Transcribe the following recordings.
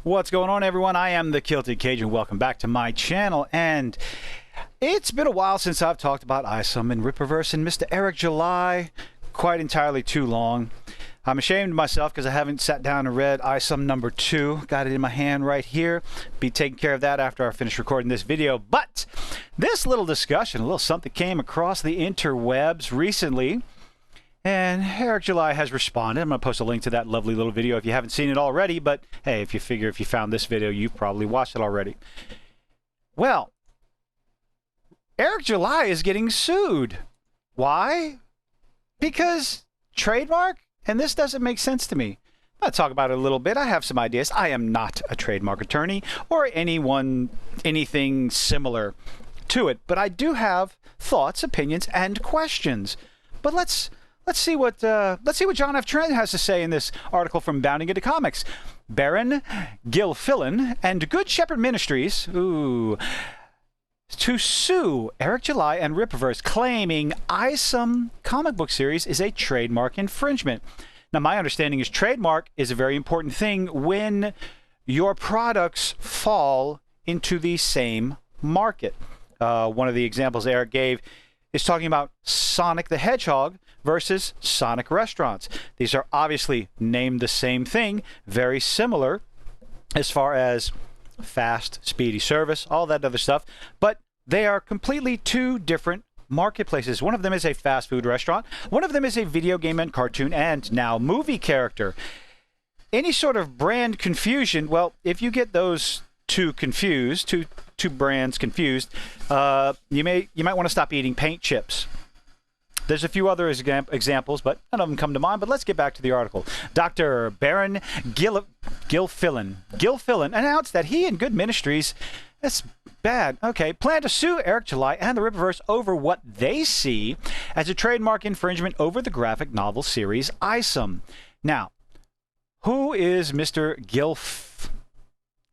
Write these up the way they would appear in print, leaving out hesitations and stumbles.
What's going on, everyone? I am the Kilted Cajun. Welcome back to my channel. And it's been a while since I've talked about ISOM and Rippaverse and Mr. Eric July. Quite entirely too long. I'm ashamed of myself because I haven't sat down and read ISOM number 2. Got it in my hand right here. Be taking care of that after I finish recording this video. But this little discussion, a little something came across the interwebs recently. And Eric July has responded. I'm going to post a link to that lovely little video if you haven't seen it already. But hey, if you found this video, you've probably watched it already. Well, Eric July is getting sued. Why? Because trademark? And this doesn't make sense to me. I'll talk about it a little bit. I have some ideas. I am not a trademark attorney or anything similar to it. But I do have thoughts, opinions, and questions. But let's see what John F. Trent has to say in this article from Bounding Into Comics. Baron Gilfillan and Good Shepherd Ministries to sue Eric July and Rippaverse, claiming ISOM comic book series is a trademark infringement. Now, my understanding is trademark is a very important thing when your products fall into the same market. One of the examples Eric gave is talking about Sonic the Hedgehog versus Sonic Restaurants. These are obviously named the same thing, very similar as far as fast, speedy service, all that other stuff, but they are completely two different marketplaces. One of them is a fast food restaurant, one of them is a video game and cartoon and now movie character. Any sort of brand confusion, well, if you get those two confused, two brands confused, you might want to stop eating paint chips. There's a few other examples, but none of them come to mind. But let's get back to the article. Dr. Baron Gilfillan announced that he and Good Ministries, that's bad, okay, plan to sue Eric July and the Rippaverse over what they see as a trademark infringement over the graphic novel series ISOM. Now, who is Mr.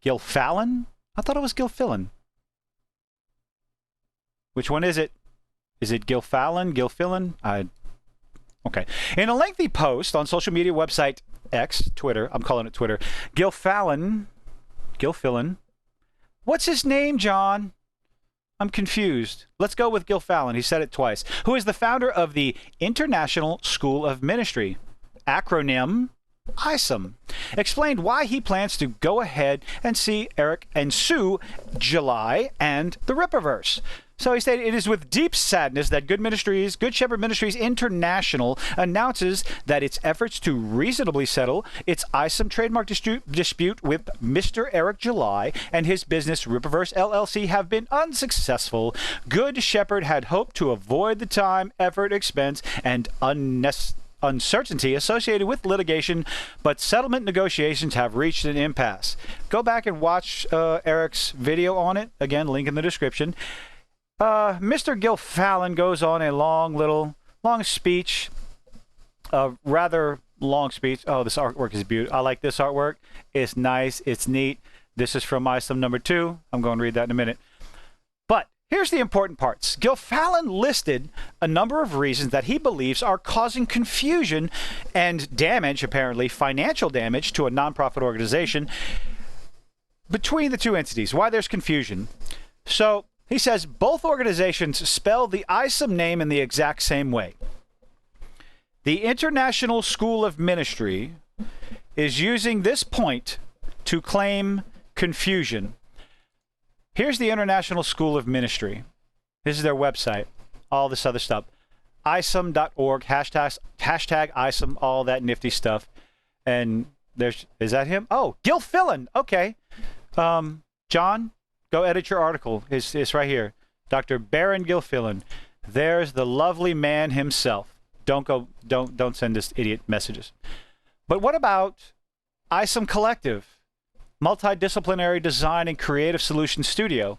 Gilfallan? I thought it was Gilfillan. Which one is it? Is it Gilfallan? Gilfillan? Okay. In a lengthy post on social media website X, Twitter, I'm calling it Twitter, Gilfallan, what's his name, John? I'm confused. Let's go with Gilfallan. He said it twice. Who is the founder of the International School of Ministry, ACRONYM, ISOM, explained why he plans to go ahead and sue July and the Rippaverse. So he stated, it is with deep sadness that Good Shepherd Ministries International announces that its efforts to reasonably settle its ISOM trademark dispute with Mr. Eric July and his business Rippaverse LLC have been unsuccessful. Good Shepherd had hoped to avoid the time, effort, expense, and uncertainty associated with litigation, but settlement negotiations have reached an impasse. Go back and watch Eric's video on it. Again, link in the description. Mr. Gilfallan goes on a long speech, a rather long speech. Oh, this artwork is beautiful. I like this artwork. It's nice. It's neat. This is from ISOM number 2. I'm going to read that in a minute. But here's the important parts. Gilfallan listed a number of reasons that he believes are causing confusion and damage, apparently financial damage, to a nonprofit organization between the two entities. Why there's confusion. So he says both organizations spell the ISOM name in the exact same way. The International School of Ministry is using this point to claim confusion. Here's the International School of Ministry. This is their website. All this other stuff. ISOM.org, hashtag ISOM, all that nifty stuff. And is that him? Oh, Gilfillan. Okay. John, go edit your article. It's right here. Dr. Baron Gilfillan. There's the lovely man himself. Don't send us idiot messages. But what about ISOM Collective? Multidisciplinary Design and Creative Solutions Studio.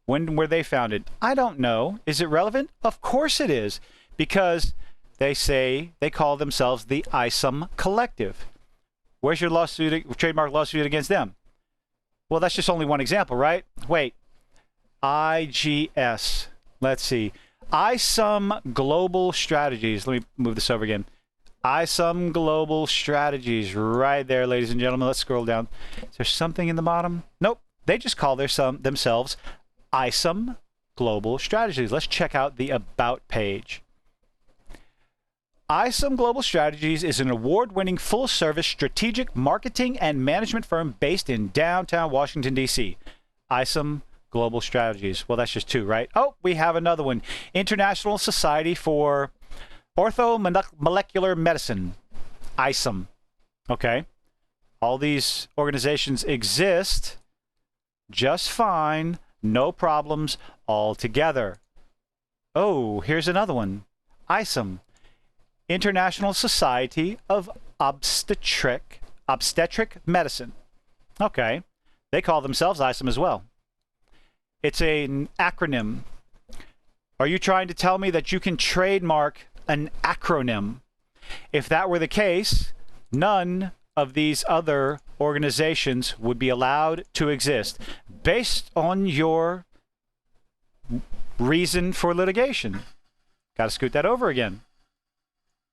When were they founded? I don't know. Is it relevant? Of course it is, because they call themselves the ISOM Collective. Where's your trademark lawsuit against them? Well, that's just only one example, right? Wait. IGS. Let's see. ISOM Global Strategies. Let me move this over again. ISOM Global Strategies, right there, ladies and gentlemen. Let's scroll down. Is there something in the bottom? Nope. They just call themselves ISOM Global Strategies. Let's check out the About page. ISOM Global Strategies is an award-winning full-service strategic marketing and management firm based in downtown Washington, D.C. ISOM Global Strategies. Well, that's just two, right? Oh, we have another one. International Society for Orthomolecular Medicine. ISOM. Okay. All these organizations exist just fine, no problems altogether. Oh, here's another one. ISOM. International Society of Obstetric Medicine. Okay. They call themselves ISOM as well. It's an acronym. Are you trying to tell me that you can trademark an acronym? If that were the case, none of these other organizations would be allowed to exist based on your reason for litigation. Got to scoot that over again.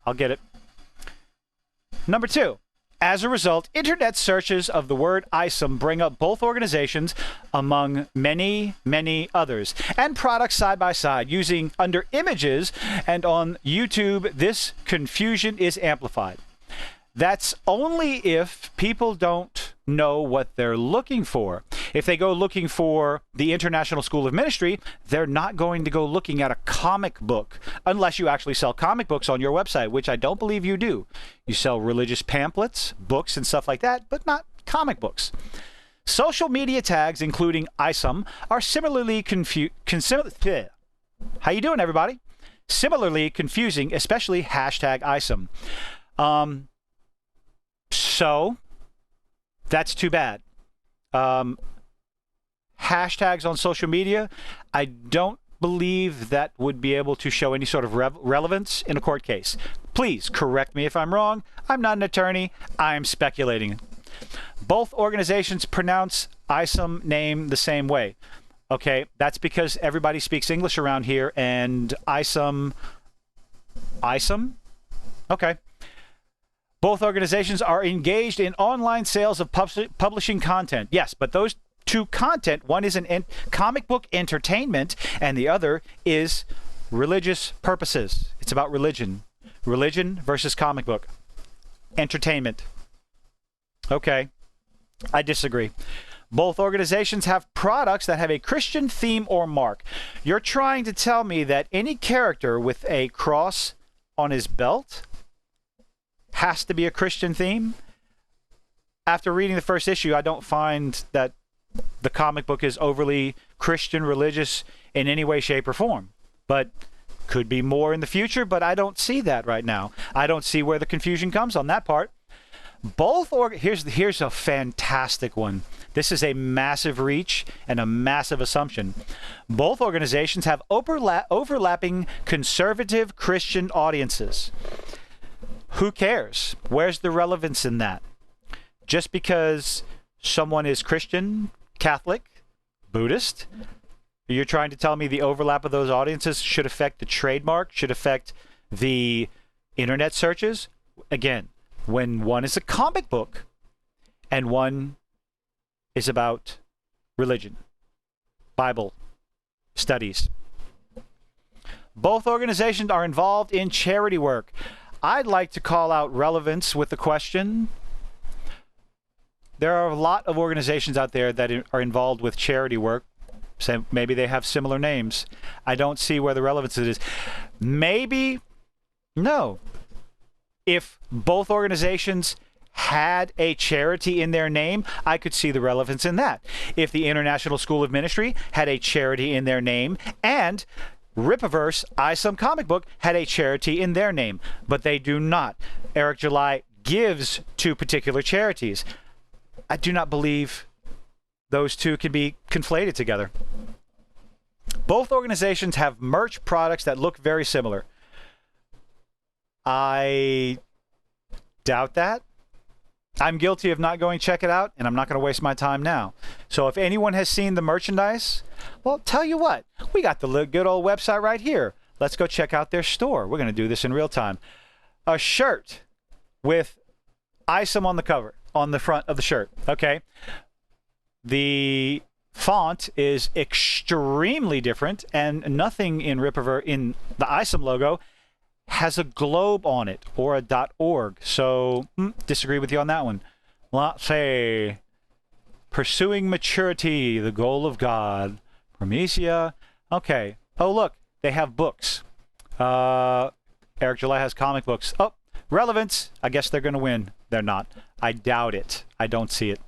I'll get it. Number 2. As a result, internet searches of the word ISOM bring up both organizations among many, many others, and products side by side using under images, and on YouTube, this confusion is amplified. That's only if people don't know what they're looking for. If they go looking for the International School of Ministry, they're not going to go looking at a comic book unless you actually sell comic books on your website, which I don't believe you do. You sell religious pamphlets, books, and stuff like that, but not comic books. Social media tags, including ISOM, are similarly How you doing, everybody? Similarly confusing, especially hashtag ISOM. So that's too bad. Hashtags on social media, I don't believe that would be able to show any sort of relevance in a court case. Please correct me if I'm wrong. I'm not an attorney. I'm speculating. Both organizations pronounce ISOM name the same way. Okay, that's because everybody speaks English around here, and ISOM? Okay. Both organizations are engaged in online sales of publishing content. Yes, but those two content, one is an comic book entertainment, and the other is religious purposes. It's about religion. Religion versus comic book. Entertainment. Okay, I disagree. Both organizations have products that have a Christian theme or mark. You're trying to tell me that any character with a cross on his belt has to be a Christian theme? After reading the first issue, I don't find that the comic book is overly Christian, religious in any way, shape, or form. But could be more in the future, but I don't see that right now. I don't see where the confusion comes on that part. Here's a fantastic one. This is a massive reach and a massive assumption. Both organizations have overlapping conservative Christian audiences. Who cares? Where's the relevance in that? Just because someone is Christian, Catholic, Buddhist, you're trying to tell me the overlap of those audiences should affect the trademark, should affect the internet searches? Again, when one is a comic book and one is about religion, Bible studies. Both organizations are involved in charity work. I'd like to call out relevance with the question. There are a lot of organizations out there that are involved with charity work. So maybe they have similar names. I don't see where the relevance is. Maybe, no. If both organizations had a charity in their name, I could see the relevance in that. If the International School of Ministry had a charity in their name, and Rippaverse, ISOM comic book, had a charity in their name, but they do not. Eric July gives to particular charities. I do not believe those two can be conflated together. Both organizations have merch products that look very similar. I doubt that. I'm guilty of not going to check it out, and I'm not going to waste my time now. So if anyone has seen the merchandise, well, tell you what, we got the good old website right here. Let's go check out their store. We're going to do this in real time. a shirt with ISOM on the cover, on the front of the shirt. Okay. The font is extremely different, and nothing in Rippaverse, in the ISOM logo, has a globe on it or a .org. So, disagree with you on that one. Let's say, pursuing maturity, the goal of God. Prometheus. Okay. Oh, look, they have books. Eric July has comic books. Oh, relevance. I guess they're going to win. They're not. I doubt it. I don't see it.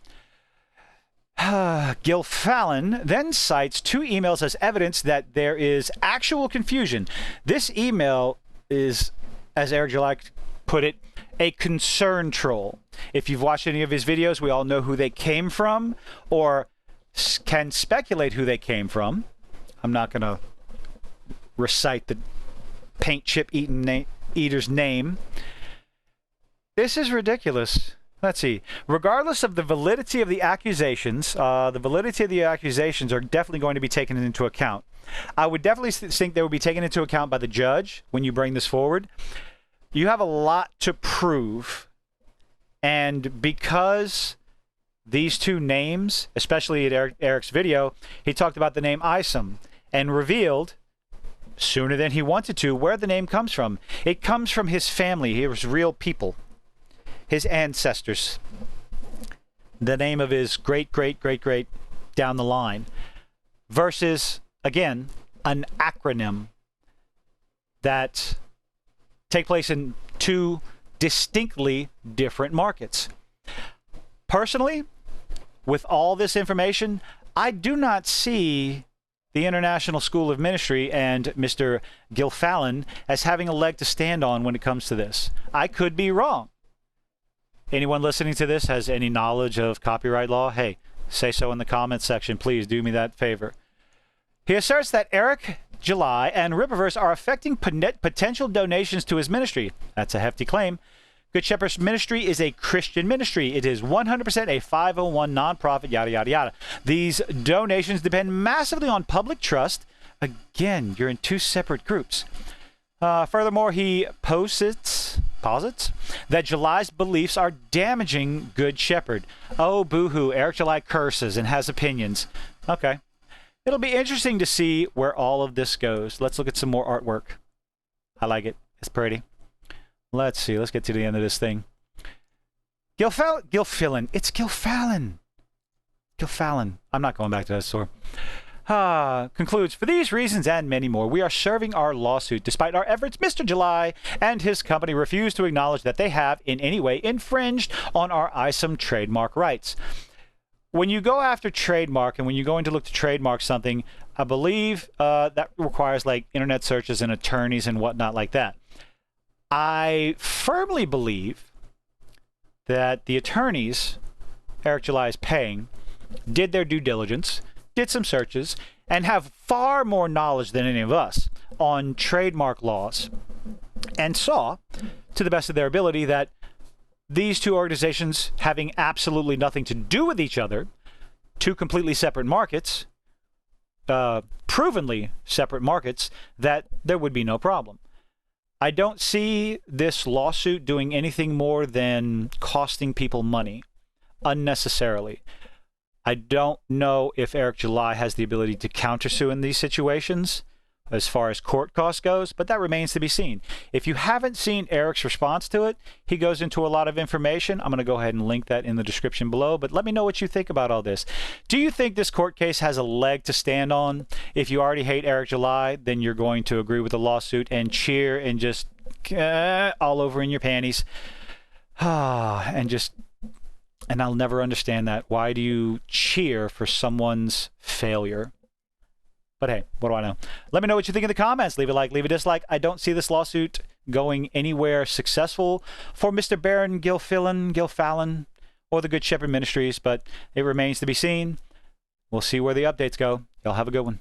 Gil Fallon then cites 2 emails as evidence that there is actual confusion. This email is, as Eric July put it, a concern troll. If you've watched any of his videos, we all know who they came from, or can speculate who they came from. I'm not going to recite the paint chip eater's name. This is ridiculous. Let's see. Regardless of the validity of the accusations, are definitely going to be taken into account. I would definitely think they would be taken into account by the judge when you bring this forward. You have a lot to prove, and because these 2 names, especially at Eric's video, he talked about the name ISOM and revealed, sooner than he wanted to, where the name comes from. It comes from his family. He was real people. His ancestors. The name of his great down the line. Versus, again, an acronym that take place in 2 distinctly different markets. Personally, with all this information, I do not see the International School of Ministry and Mr. Gil Fallon as having a leg to stand on when it comes to this. I could be wrong. Anyone listening to this has any knowledge of copyright law? Hey, say so in the comments section. Please do me that favor. He asserts that Eric July and Rippaverse are affecting potential donations to his ministry. That's a hefty claim. Good Shepherd's ministry is a Christian ministry. It is 100% a 501 nonprofit, yada, yada, yada. These donations depend massively on public trust. Again, you're in 2 separate groups. Furthermore, he posits that July's beliefs are damaging Good Shepherd. Oh, boo-hoo. Eric July curses and has opinions. Okay. It'll be interesting to see where all of this goes. Let's look at some more artwork. I like it. It's pretty. Let's see. Let's get to the end of this thing. Gil Fallon. It's Gil Fallon. Gil Fallon. I'm not going back to that store. Concludes, for these reasons and many more, we are serving our lawsuit. Despite our efforts, Mr. July and his company refuse to acknowledge that they have in any way infringed on our ISOM trademark rights. When you go after trademark and when you're going to look to trademark something, I believe that requires like internet searches and attorneys and whatnot like that. I firmly believe that the attorneys Eric July is paying did their due diligence, did some searches, and have far more knowledge than any of us on trademark laws, and saw, to the best of their ability, that these 2 organizations having absolutely nothing to do with each other, 2 completely separate markets, provenly separate markets, that there would be no problem. I don't see this lawsuit doing anything more than costing people money unnecessarily. I don't know if Eric July has the ability to countersue in these situations as far as court cost goes, but that remains to be seen. If you haven't seen Eric's response to it, he goes into a lot of information. I'm going to go ahead and link that in the description below, but let me know what you think about all this. Do you think this court case has a leg to stand on? If you already hate Eric July, then you're going to agree with the lawsuit and cheer and just all over in your panties. And I'll never understand that. Why do you cheer for someone's failure? But hey, what do I know? Let me know what you think in the comments. Leave a like, leave a dislike. I don't see this lawsuit going anywhere successful for Mr. Baron Gil Fallon, or the Good Shepherd Ministries, but it remains to be seen. We'll see where the updates go. Y'all have a good one.